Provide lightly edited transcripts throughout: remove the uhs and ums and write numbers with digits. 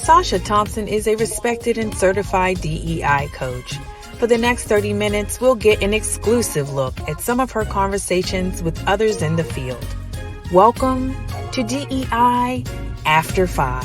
Sasha Thompson is a respected and certified DEI coach. For the next 30 minutes, we'll get an exclusive look at some of her conversations with others in the field. Welcome to DEI After 5.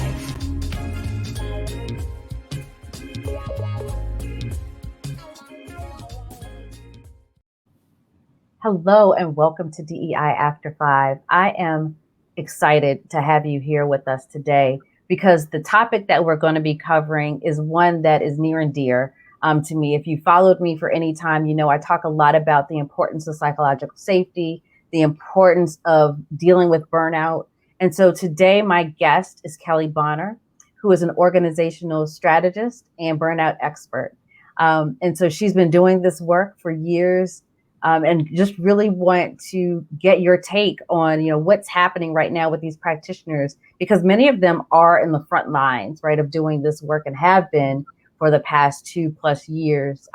Hello and welcome to DEI After 5. I am excited to have you here with us today because the topic that we're going to be covering is one that is near and dear to me. If you followed me for any time, you know I talk a lot about the importance of psychological safety, the importance of dealing with burnout. And so today my guest is Kelley Bonner, who is an organizational strategist and burnout expert. And so she's been doing this work for years. And just really want to get your take on, what's happening right now with these practitioners, because many of them are in the front lines, right, of doing this work and have been for the past 2+ years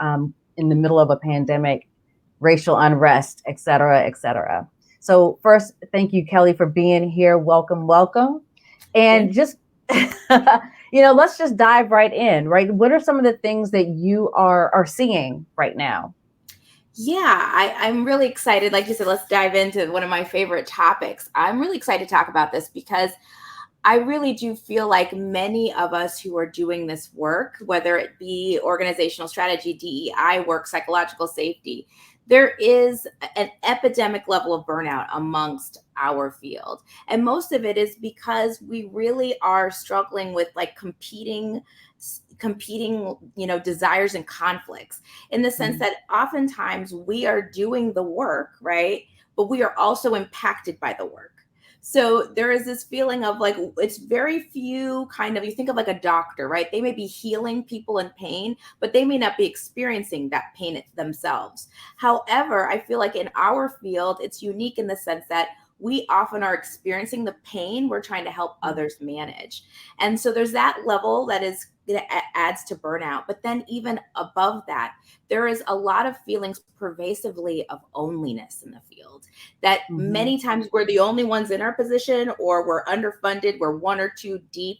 in the middle of a pandemic, racial unrest, et cetera, et cetera. So first, thank you, Kelley, for being here. Welcome, welcome. And just, let's just dive right in, right? What are some of the things that you are seeing right now? Yeah, I'm really excited. Like you said, let's dive into one of my favorite topics. I'm really excited to talk about this because I really do feel like many of us who are doing this work, whether it be organizational strategy, DEI work, psychological safety, there is an epidemic level of burnout amongst our field. And most of it is because we really are struggling with competing desires and conflicts, in the sense that oftentimes we are doing the work, right, but we are also impacted by the work. So there is this feeling of it's very few you think of like a doctor, right? They may be healing people in pain, but they may not be experiencing that pain themselves. However, I feel like in our field, it's unique in the sense that we often are experiencing the pain we're trying to help others manage. And so there's that level that adds to burnout. But then even above that, there is a lot of feelings pervasively of loneliness in the field, that many times we're the only ones in our position, or we're underfunded, we're one or two deep,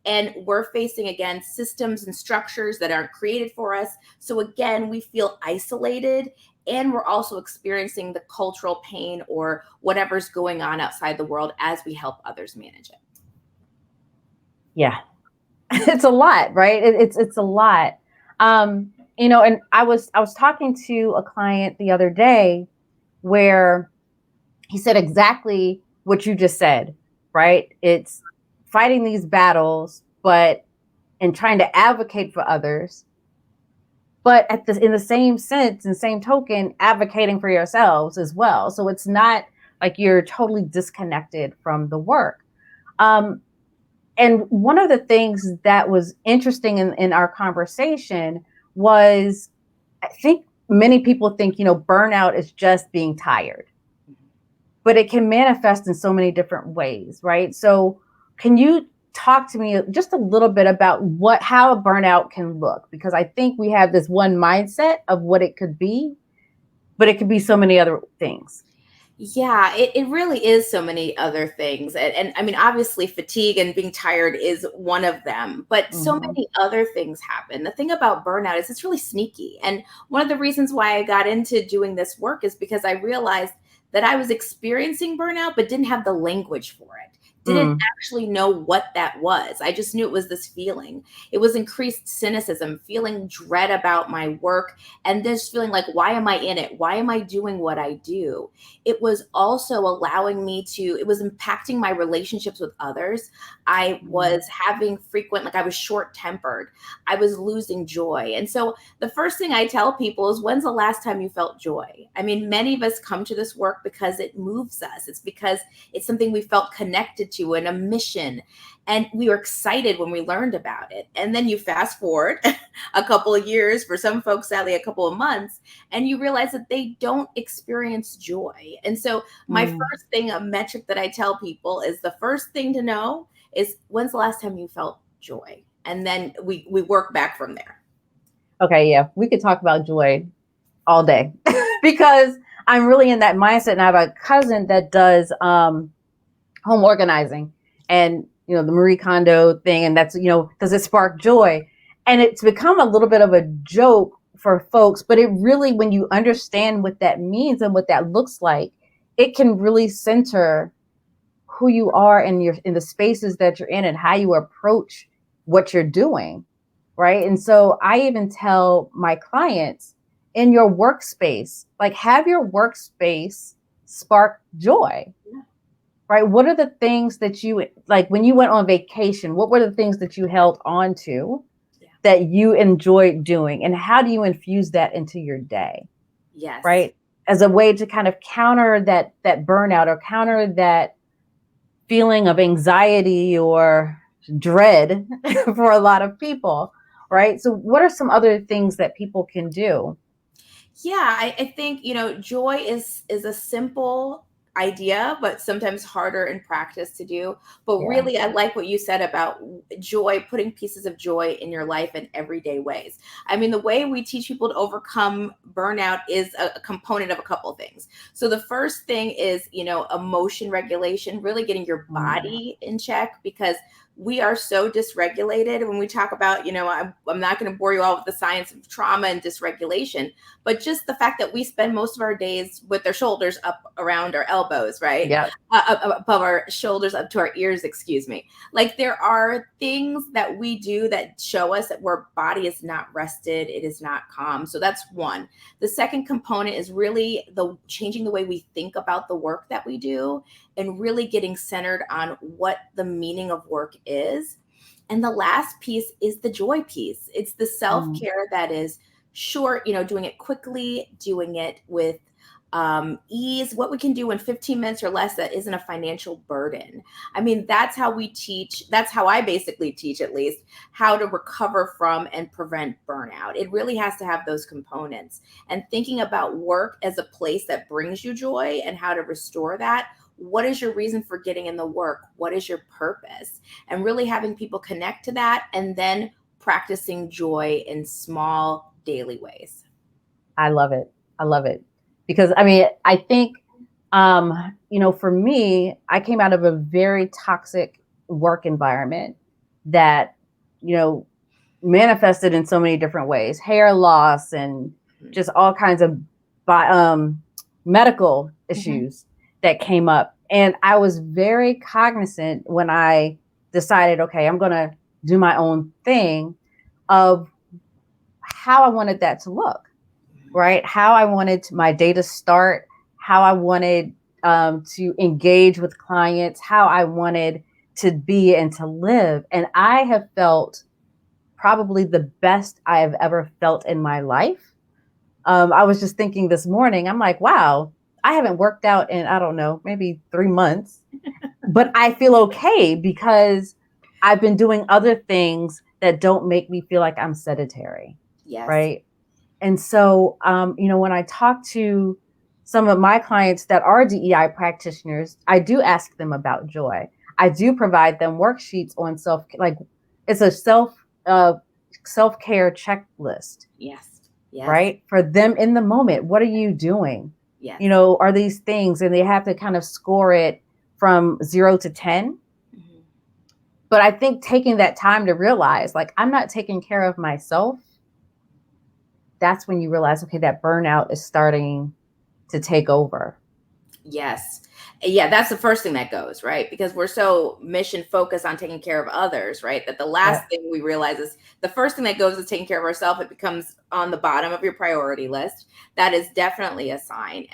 and we're facing, again, systems and structures that aren't created for us. So again, we feel isolated, and we're also experiencing the cultural pain or whatever's going on outside the world as we help others manage it. Yeah, it's a lot, right? It's a lot. And I was talking to a client the other day where he said exactly what you just said, right? It's fighting these battles, and trying to advocate for others, but in the same sense and same token, advocating for yourselves as well. So it's not like you're totally disconnected from the work. And one of the things that was interesting in our conversation was, I think many people think, burnout is just being tired, but it can manifest in so many different ways, right? So can you talk to me just a little bit about how a burnout can look? Because I think we have this one mindset of what it could be, but it could be so many other things. Yeah, it really is so many other things. And I mean, obviously fatigue and being tired is one of them, but so many other things happen. The thing about burnout is it's really sneaky. And one of the reasons why I got into doing this work is because I realized that I was experiencing burnout, but didn't have the language for it. Didn't actually know what that was. I just knew it was this feeling. It was increased cynicism, feeling dread about my work, and this feeling like, why am I in it? Why am I doing what I do? It was also allowing me it was impacting my relationships with others. I was having I was short-tempered. I was losing joy. And so the first thing I tell people is, when's the last time you felt joy? I mean, many of us come to this work because it moves us. It's because it's something we felt connected to, and a mission. And we were excited when we learned about it. And then you fast forward a couple of years, for some folks, sadly, a couple of months, and you realize that they don't experience joy. And so my first thing, a metric that I tell people is, the first thing to know is, when's the last time you felt joy? And then we work back from there. Okay, yeah, we could talk about joy all day because I'm really in that mindset. And I have a cousin that does home organizing, and the Marie Kondo thing, and that's, does it spark joy? And it's become a little bit of a joke for folks, but it really, when you understand what that means and what that looks like, it can really center who you are in the spaces that you're in and how you approach what you're doing, right? And so I even tell my clients, in your workspace, like, have your workspace spark joy, right? What are the things that you, like, when you went on vacation, what were the things that you held on to that you enjoyed doing, and how do you infuse that into your day? Yes. Right? As a way to kind of counter that burnout, or counter that feeling of anxiety or dread for a lot of people, right? So what are some other things that people can do? Yeah, I think, joy is a simple idea, but sometimes harder in practice to do. But Yeah. really, I like what you said about joy, putting pieces of joy in your life in everyday ways. I mean, the way we teach people to overcome burnout is a component of a couple things. So the first thing is, emotion regulation, really getting your body in check, because we are so dysregulated. When we talk about, I'm not going to bore you all with the science of trauma and dysregulation, but just the fact that we spend most of our days with our shoulders up around our elbows, right? Yeah. Above our shoulders, up to our ears, excuse me. Like, there are things that we do that show us that our body is not rested, it is not calm. So that's one. The second component is really changing the way we think about the work that we do, and really getting centered on what the meaning of work is. And the last piece is the joy piece. It's the self-care that is short, doing it quickly, doing it with ease, what we can do in 15 minutes or less that isn't a financial burden. I mean, that's how we teach. That's how I basically teach, at least, how to recover from and prevent burnout. It really has to have those components. And thinking about work as a place that brings you joy and how to restore that. What is your reason for getting in the work? What is your purpose? And really having people connect to that, and then practicing joy in small daily ways. I love it. I love it. Because I mean, I think, for me, I came out of a very toxic work environment that, manifested in so many different ways, hair loss and just all kinds of medical issues that came up. And I was very cognizant when I decided, okay, I'm going to do my own thing, of how I wanted that to look, right? How I wanted my day to start, how I wanted to engage with clients, how I wanted to be and to live. And I have felt probably the best I have ever felt in my life. I was just thinking this morning, I'm like, wow, I haven't worked out in, I don't know, maybe 3 months, but I feel okay because I've been doing other things that don't make me feel like I'm sedentary. Yes. Right. And so, when I talk to some of my clients that are DEI practitioners, I do ask them about joy. I do provide them worksheets on it's a self-care checklist. Yes. Yes. Right. For them in the moment. What are you doing? Yes. Are these things, and they have to kind of score it from 0 to 10. But I think taking that time to realize, like, I'm not taking care of myself, that's when you realize, okay, that burnout is starting to take over. Yes. Yeah, that's the first thing that goes, right? Because we're so mission focused on taking care of others, right? That the last thing we realize is the first thing that goes is taking care of ourselves. It becomes on the bottom of your priority list. That is definitely a sign.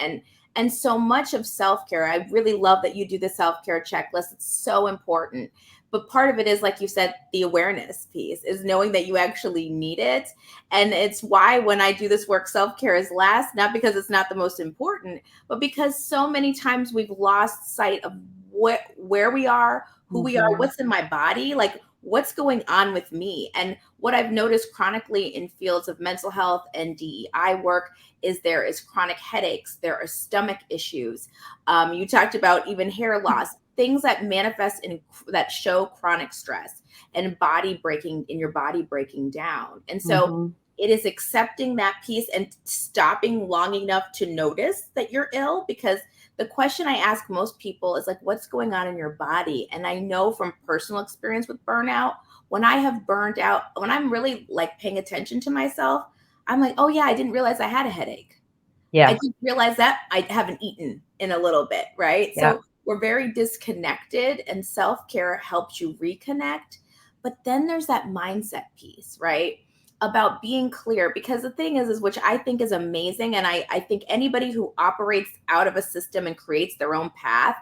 And so much of self-care, I really love that you do the self-care checklist. It's so important. But part of it is, like you said, the awareness piece is knowing that you actually need it. And it's why when I do this work, self-care is last, not because it's not the most important, but because so many times we've lost sight of where we are, who we are, what's in my body, like what's going on with me. And what I've noticed chronically in fields of mental health and DEI work is there is chronic headaches, there are stomach issues. You talked about even hair loss, things that manifest that show chronic stress and your body breaking down. And so it is accepting that piece and stopping long enough to notice that you're ill, because The question I ask most people is like, what's going on in your body? And I know from personal experience with burnout, when I have burned out, when I'm really like paying attention to myself, I'm like, oh yeah, I didn't realize I had a headache. Yeah. I didn't realize that I haven't eaten in a little bit, right? Yeah. So we're very disconnected, and self-care helps you reconnect. But then there's that mindset piece, right? About being clear, because the thing is which I think is amazing. And I think anybody who operates out of a system and creates their own path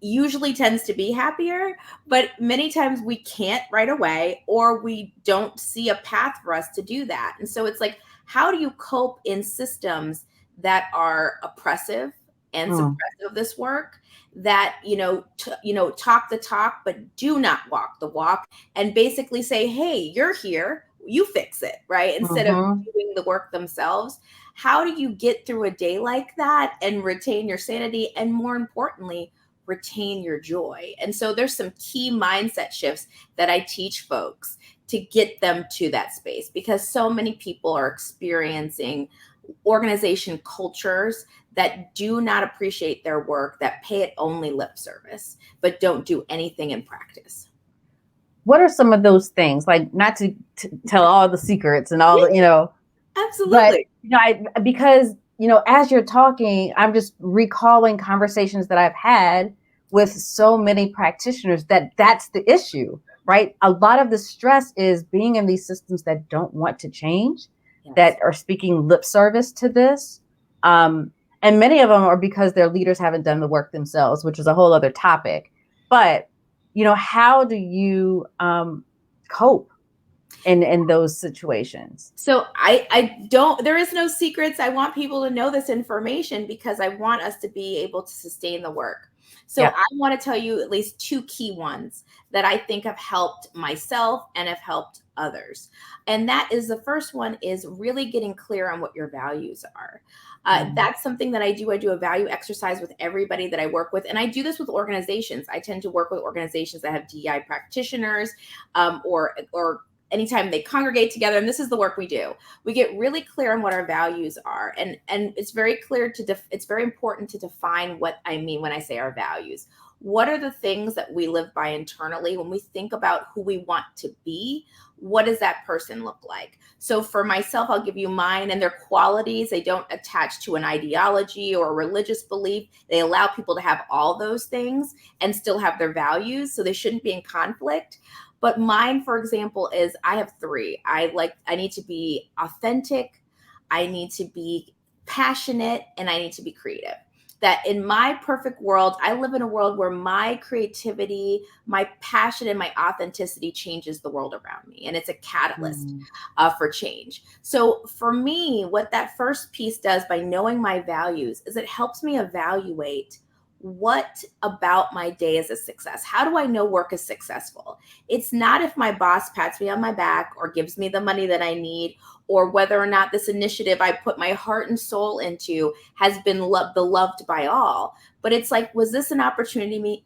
usually tends to be happier, but many times we can't right away, or we don't see a path for us to do that. And so it's like, how do you cope in systems that are oppressive and suppressive of this work, that talk the talk but do not walk the walk, and basically say, hey, you're here, you fix it, right, instead of doing the work themselves? How do you get through a day like that and retain your sanity, and more importantly, retain your joy? And so there's some key mindset shifts that I teach folks to get them to that space, because so many people are experiencing organization cultures that do not appreciate their work, that pay it only lip service, but don't do anything in practice. What are some of those things? Like, not to tell all the secrets and all the, Absolutely. But, because, as you're talking, I'm just recalling conversations that I've had with so many practitioners that's the issue, right? A lot of the stress is being in these systems that don't want to change, that are speaking lip service to this. And many of them are because their leaders haven't done the work themselves, which is a whole other topic. But, how do you cope in those situations? So I don't, there is no secrets. I want people to know this information because I want us to be able to sustain the work. So I want to tell you at least two key ones that I think have helped myself and have helped others. And that is, the first one is really getting clear on what your values are. That's something that I do. I do a value exercise with everybody that I work with. And I do this with organizations. I tend to work with organizations that have DEI practitioners, or anytime they congregate together, and this is the work we do, we get really clear on what our values are. And it's very clear it's very important to define what I mean when I say our values. What are the things that we live by internally when we think about who we want to be? What does that person look like? So for myself, I'll give you mine, and their qualities. They don't attach to an ideology or a religious belief. They allow people to have all those things and still have their values. So they shouldn't be in conflict. But mine, for example, is I have three. I need to be authentic, I need to be passionate, and I need to be creative. That in my perfect world, I live in a world where my creativity, my passion, and my authenticity changes the world around me. And it's a catalyst for change. So for me, what that first piece does by knowing my values is it helps me evaluate what about my day is a success. How do I know work is successful? It's not if my boss pats me on my back or gives me the money that I need, or whether or not this initiative I put my heart and soul into has been beloved by all. But it's like, was this an opportunity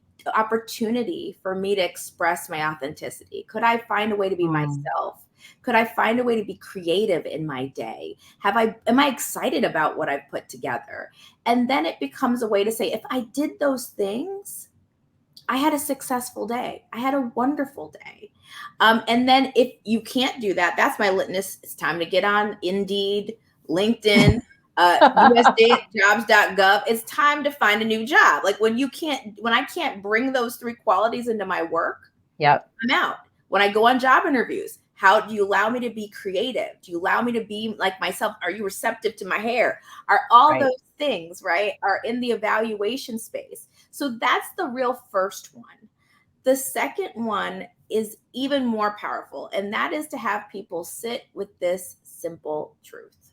for me to express my authenticity? Could I find a way to be myself? Could I find a way to be creative in my day? Am I excited about what I've put together? And then it becomes a way to say, if I did those things, I had a successful day. I had a wonderful day. And then if you can't do that, that's my litmus. It's time to get on Indeed, LinkedIn, USJobs.gov. It's time to find a new job. Like when I can't bring those three qualities into my work, I'm out. When I go on job interviews, how do you allow me to be creative? Do you allow me to be like myself? Are you receptive to my hair? Are all those things, right, are in the evaluation space. So that's the real first one. The second one is even more powerful, and that is to have people sit with this simple truth.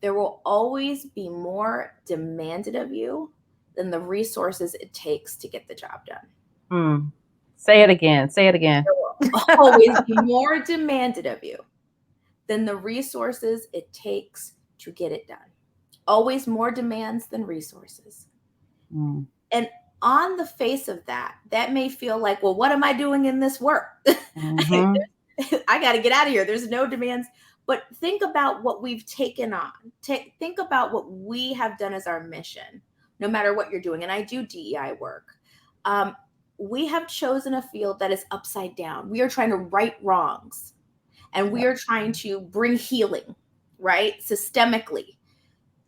There will always be more demanded of you than the resources it takes to get the job done. Say it again. There will always be more demanded of you than the resources it takes to get it done. Always more demands than resources. And on the face of that may feel like, well, what am I doing in this work? I got to get out of here. There's no demands. But think about what we've taken on. Think about what we have done as our mission. no matter what you're doing, and I do DEI work, we have chosen a field that is upside down. We are trying to right wrongs, and we are trying to bring healing, right? Systemically.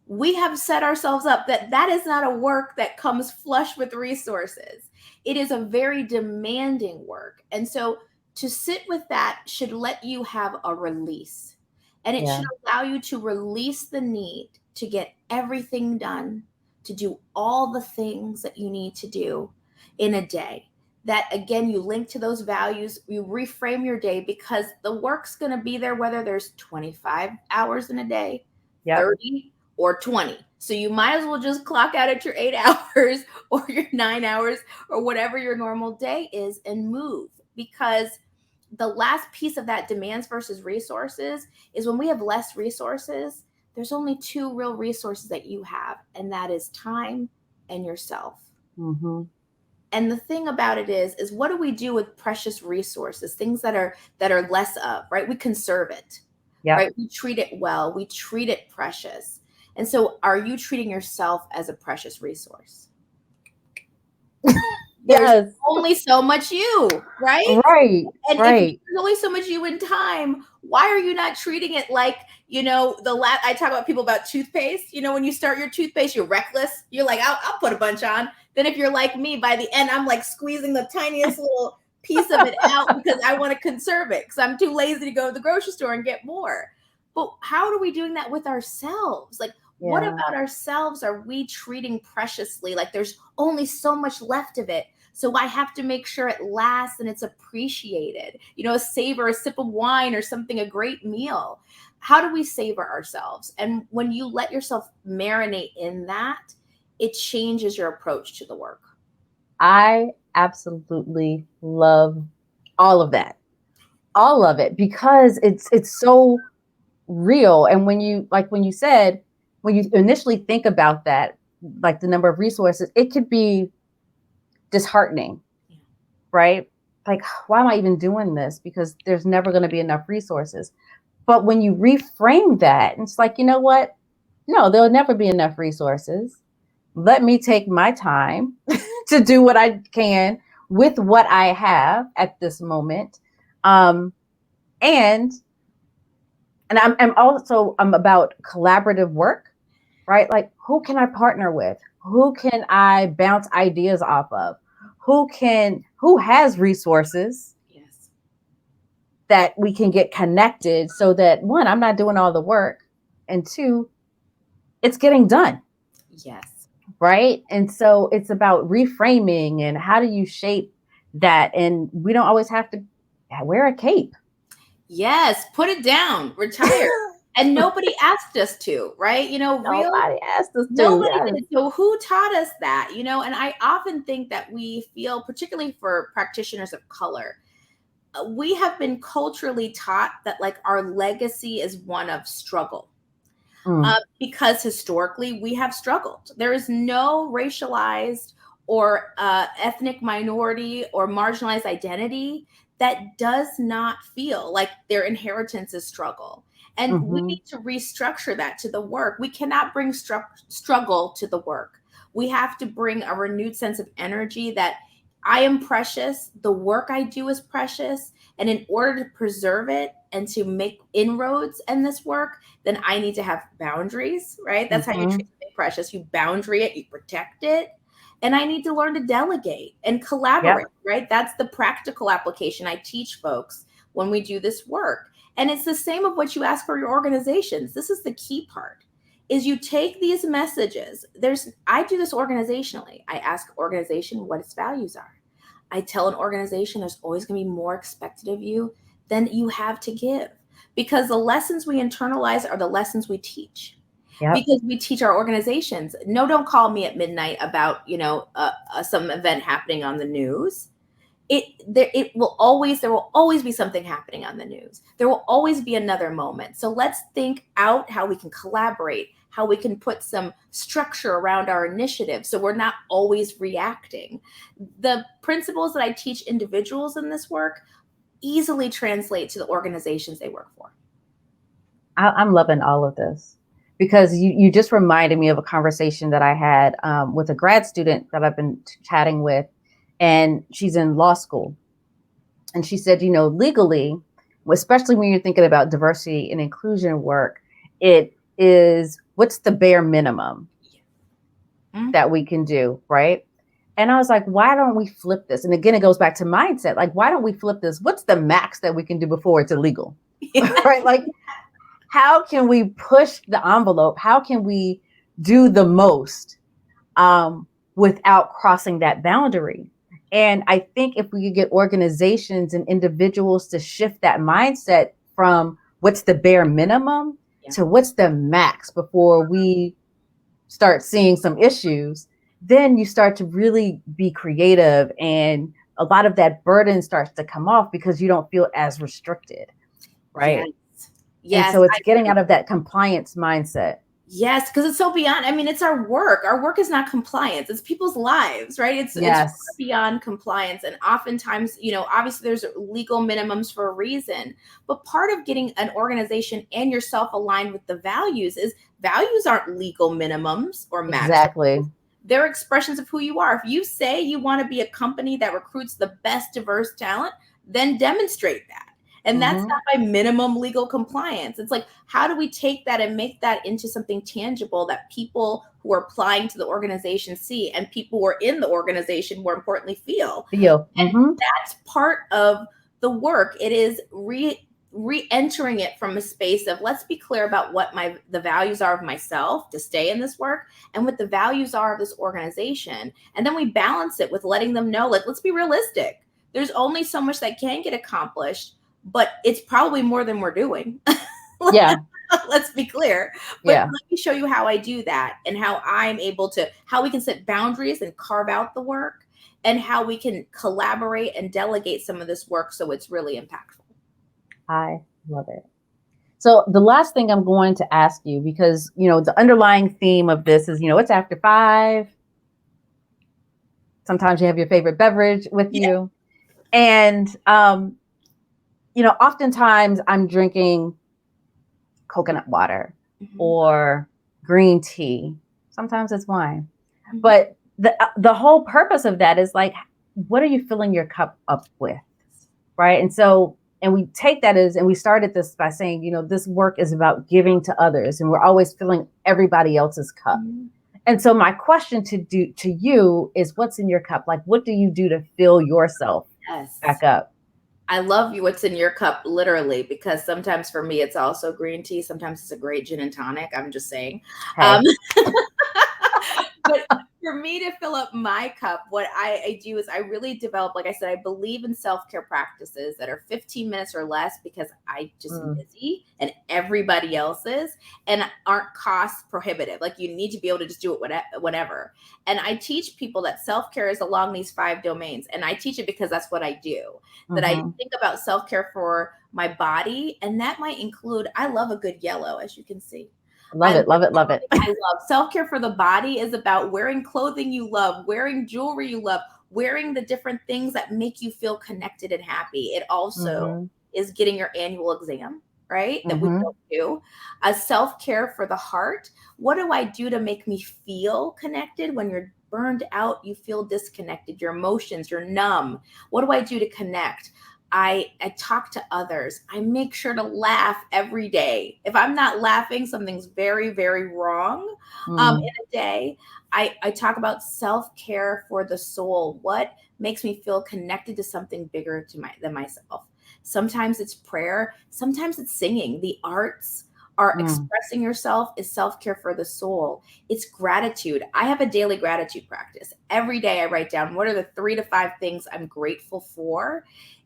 We have set ourselves up that is not a work that comes flush with resources. It is a very demanding work. And so to sit with that should let you have a release. And it should allow you to release the need to get everything done, to do all the things that you need to do in a day. That again, you link to those values, you reframe your day, because the work's going to be there whether there's 25 hours in a day, 30 or 20. So you might as well just clock out at your 8 hours or your 9 hours or whatever your normal day is and move. Because the last piece of that demands versus resources is when we have less resources, there's only two real resources that you have, and that is time and yourself. Mm-hmm. And the thing about it is what do we do with precious resources, things that are less of, right? We conserve it, right? We treat it well, we treat it precious. And so are you treating yourself as a precious resource? There's only so much you, right? Right. And if there's only so much you in time, why are you not treating it like, I talk about people about toothpaste, when you start your toothpaste, you're reckless. You're like, I'll put a bunch on. Then if you're like me, by the end, I'm like squeezing the tiniest little piece of it out because I want to conserve it because I'm too lazy to go to the grocery store and get more. But how are we doing that with ourselves? Like, what about ourselves are we treating preciously? Like there's only so much left of it. So I have to make sure it lasts and it's appreciated. A savor, a sip of wine or something, a great meal. How do we savor ourselves? And when you let yourself marinate in that, it changes your approach to the work. I absolutely love all of that. All of it, because it's so real. And when you initially think about that, like the number of resources, it could be disheartening, right? Like, why am I even doing this? Because there's never going to be enough resources. But when you reframe that, it's like, you know what? No, there'll never be enough resources. Let me take my time to do what I can with what I have at this moment. And I'm about collaborative work, right? Like, who can I partner with? Who can I bounce ideas off of? Who has resources that we can get connected so that, one, I'm not doing all the work, and two, it's getting done. Yes. Right. And so it's about reframing and how do you shape that? And we don't always have to wear a cape. Yes. Put it down, retire. And nobody asked us to, right? Nobody asked us to. Nobody did. So who taught us that? And I often think that we feel, particularly for practitioners of color, we have been culturally taught that like our legacy is one of struggle. Because historically we have struggled. There is no racialized or ethnic minority or marginalized identity that does not feel like their inheritance is struggle. And we need to restructure that to the work. We cannot bring struggle to the work. We have to bring a renewed sense of energy that I am precious. The work I do is precious. And in order to preserve it and to make inroads in this work, then I need to have boundaries, right? That's how you treat something precious. You boundary it, you protect it. And I need to learn to delegate and collaborate, right? That's the practical application I teach folks when we do this work. And it's the same of what you ask for your organizations. This is the key part, is you take these messages. I do this organizationally. I ask organization what its values are. I tell an organization there's always going to be more expected of you than you have to give, because the lessons we internalize are the lessons we teach. Because we teach our organizations, no, don't call me at midnight about, some event happening on the news. There will always be something happening on the news. There will always be another moment. So let's think out how we can collaborate, how we can put some structure around our initiative so we're not always reacting. The principles that I teach individuals in this work easily translate to the organizations they work for. I'm loving all of this. because you just reminded me of a conversation that I had with a grad student that I've been chatting with, and she's in law school. And she said, legally, especially when you're thinking about diversity and inclusion work, it is what's the bare minimum that we can do, right? And I was like, why don't we flip this? And again, it goes back to mindset. Like, why don't we flip this? What's the max that we can do before it's illegal? Right? Like, how can we push the envelope? How can we do the most without crossing that boundary? And I think if we could get organizations and individuals to shift that mindset from what's the bare minimum to what's the max before we start seeing some issues, then you start to really be creative, and a lot of that burden starts to come off because you don't feel as restricted, right? Yes. And so it's getting out of that compliance mindset. Yes, because it's so beyond. I mean, it's our work. Our work is not compliance. It's people's lives, right? It's beyond compliance. And oftentimes, obviously there's legal minimums for a reason. But part of getting an organization and yourself aligned with the values is values aren't legal minimums or maximums. Exactly. They're expressions of who you are. If you say you want to be a company that recruits the best diverse talent, then demonstrate that. And that's not by minimum legal compliance. It's like, how do we take that and make that into something tangible that people who are applying to the organization see, and people who are in the organization, more importantly, feel? And that's part of the work. It is re-entering it from a space of, let's be clear about what the values are of myself to stay in this work, and what the values are of this organization. And then we balance it with letting them know, like, let's be realistic. There's only so much that can get accomplished, but it's probably more than we're doing. Let's be clear. But let me show you how I do that, and how I'm able to, how we can set boundaries and carve out the work, and how we can collaborate and delegate some of this work so it's really impactful. I love it. So the last thing I'm going to ask you, because, the underlying theme of this is, it's after 5. Sometimes you have your favorite beverage with you. And, oftentimes I'm drinking coconut water or green tea. Sometimes it's wine. But the whole purpose of that is like, what are you filling your cup up with? Right. And we take that and we started this by saying, this work is about giving to others, and we're always filling everybody else's cup. And so my question to you is, what's in your cup? Like, what do you do to fill yourself back up? I love you. What's in your cup, literally, because sometimes for me, it's also green tea. Sometimes it's a great gin and tonic. I'm just saying. Hey. But for me to fill up my cup, what I do is I really develop, like I said, I believe in self-care practices that are 15 minutes or less, because I just am busy and everybody else is, and aren't cost prohibitive. Like, you need to be able to just do it whenever. And I teach people that self-care is along these 5 domains. And I teach it because that's what I do. That I think about self-care for my body. And that might include, I love a good yellow, as you can see. Love it. I love self-care for the body is about wearing clothing you love, wearing jewelry you love, wearing the different things that make you feel connected and happy. It also is getting your annual exam, right? That we don't do. A self-care for the heart. What do I do to make me feel connected? When you're burned out, you feel disconnected, your emotions, you're numb. What do I do to connect? I talk to others. I make sure to laugh every day. If I'm not laughing, something's very, very wrong in a day. I talk about self-care for the soul. What makes me feel connected to something bigger than myself? Sometimes it's prayer. Sometimes it's singing. The arts are expressing yourself is self-care for the soul. It's gratitude. I have a daily gratitude practice. Every day I write down, what are the 3 to 5 things I'm grateful for?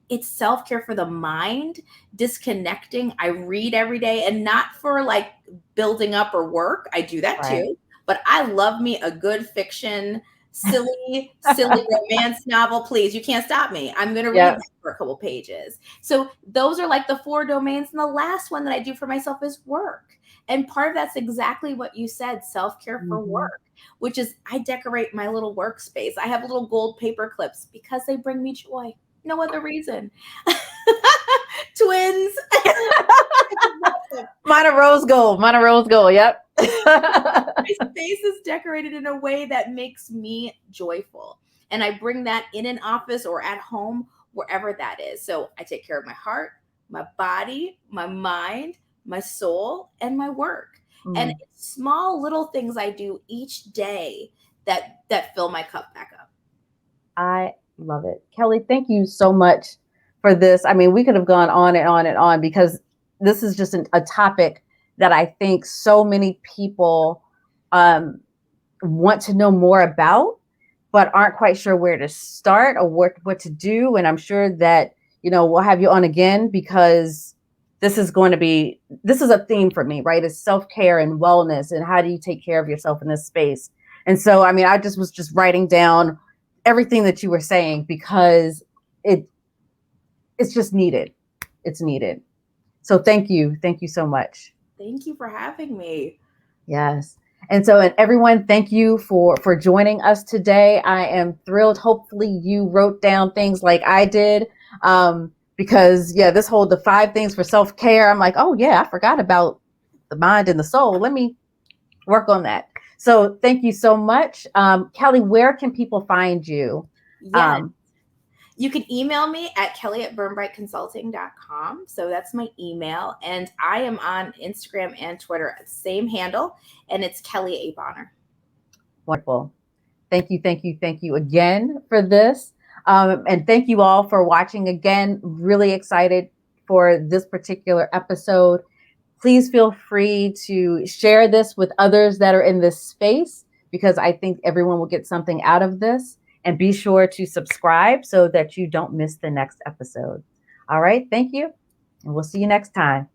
It's self-care for the mind, disconnecting. I read every day, and not for like building up or work. I do that too, but I love me a good fiction, silly romance novel. Please, you can't stop me. I'm going to read that for a couple pages. So those are like the 4 domains. And the last one that I do for myself is work. And part of that's exactly what you said, self-care for work, which is I decorate my little workspace. I have little gold paper clips because they bring me joy. No other reason. Twins. Mine are rose gold. Yep. My space is decorated in a way that makes me joyful. And I bring that in an office or at home, wherever that is. So I take care of my heart, my body, my mind, my soul, and my work. And it's small little things I do each day that fill my cup back up. I love it. Kelley, thank you so much for this. I mean, we could have gone on and on and on because this is just a topic that I think so many people want to know more about, but aren't quite sure where to start or what to do. And I'm sure that, we'll have you on again because this is a theme for me, right? It's self-care and wellness and how do you take care of yourself in this space. And so, I mean, I was just writing down everything that you were saying because it's just needed. It's needed. So thank you. Thank you so much. Thank you for having me. Yes. And so, and everyone, thank you for joining us today. I am thrilled. Hopefully you wrote down things like I did. Because the 5 things for self-care, I'm like, oh yeah, I forgot about the mind and the soul. Let me work on that. So thank you so much. Kelley, where can people find you? Yeah. You can email me at kelley@burnbrightconsulting.com. So that's my email. And I am on Instagram and Twitter, same handle. And it's Kelley A. Bonner. Wonderful. Thank you. Thank you. Thank you again for this. And thank you all for watching again. Really excited for this particular episode. Please feel free to share this with others that are in this space because I think everyone will get something out of this. And be sure to subscribe so that you don't miss the next episode. All right. Thank you. And we'll see you next time.